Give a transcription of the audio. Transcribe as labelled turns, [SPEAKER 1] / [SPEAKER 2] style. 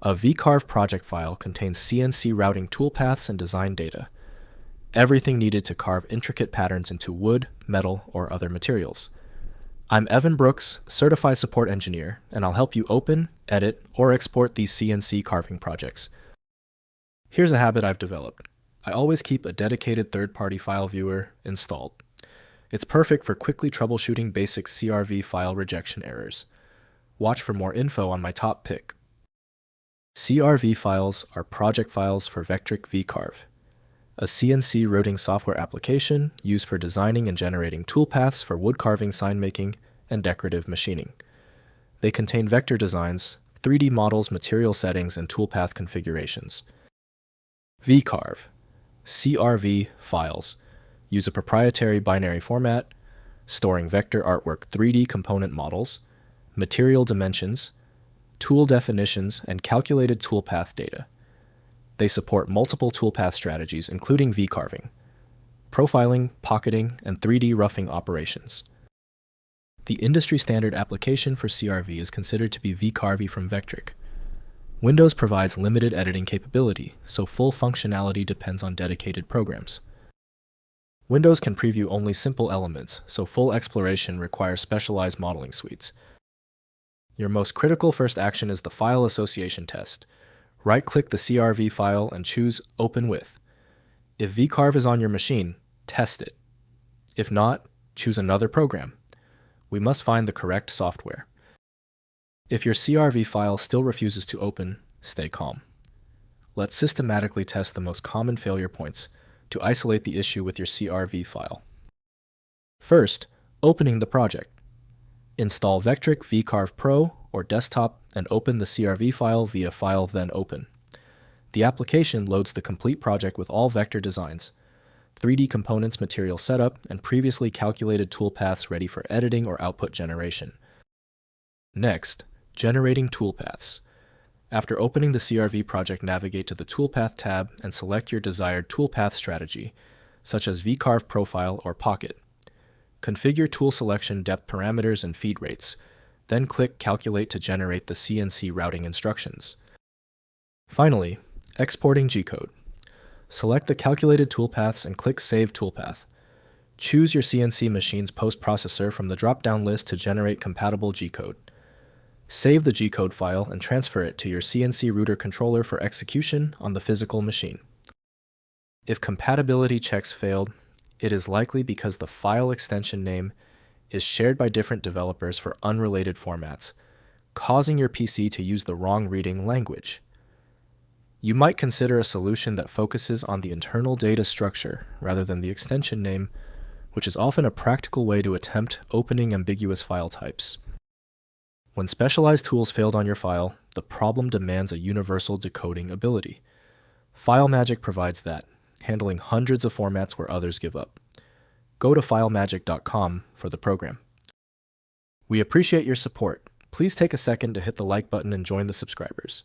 [SPEAKER 1] A VCarve project file contains CNC routing toolpaths and design data, everything needed to carve intricate patterns into wood, metal, or other materials. I'm Evan Brooks, Certified Support Engineer, and I'll help you open, edit, or export these CNC carving projects. Here's a habit I've developed. I always keep a dedicated third-party file viewer installed. It's perfect for quickly troubleshooting basic CRV file rejection errors. Watch for more info on my top pick. CRV files are project files for Vectric VCarve, a CNC routing software application used for designing and generating toolpaths for wood carving, sign making, and decorative machining. They contain vector designs, 3D models, material settings, and toolpath configurations. VCarve, CRV files use a proprietary binary format, storing vector artwork 3D component models, material dimensions, tool definitions, and calculated toolpath data. They support multiple toolpath strategies, including V-carving, profiling, pocketing, and 3D roughing operations. The industry standard application for CRV is considered to be VCarve from Vectric. Windows provides limited editing capability, so full functionality depends on dedicated programs. Windows can preview only simple elements, so full exploration requires specialized modeling suites. Your most critical first action is the file association test. Right-click the CRV file and choose Open With. If VCarve is on your machine, test it. If not, choose another program. We must find the correct software. If your CRV file still refuses to open, stay calm. Let's systematically test the most common failure points to isolate the issue with your CRV file. First, opening the project. Install Vectric VCarve Pro or Desktop and open the CRV file via File then Open. The application loads the complete project with all vector designs, 3D components, material setup, and previously calculated toolpaths ready for editing or output generation. Next, generating toolpaths. After opening the CRV project, navigate to the Toolpath tab and select your desired toolpath strategy, such as VCarve Profile or Pocket. Configure tool selection, depth parameters, and feed rates. Then click Calculate to generate the CNC routing instructions. Finally, exporting G-code. Select the calculated toolpaths and click Save Toolpath. Choose your CNC machine's post-processor from the drop-down list to generate compatible G-code. Save the G-code file and transfer it to your CNC router controller for execution on the physical machine. If compatibility checks failed, it is likely because the file extension name is shared by different developers for unrelated formats, causing your PC to use the wrong reading language. You might consider a solution that focuses on the internal data structure rather than the extension name, which is often a practical way to attempt opening ambiguous file types. When specialized tools failed on your file, the problem demands a universal decoding ability. FileMagick provides that, handling hundreds of formats where others give up. Go to filemagick.com for the program. We appreciate your support. Please take a second to hit the like button and join the subscribers.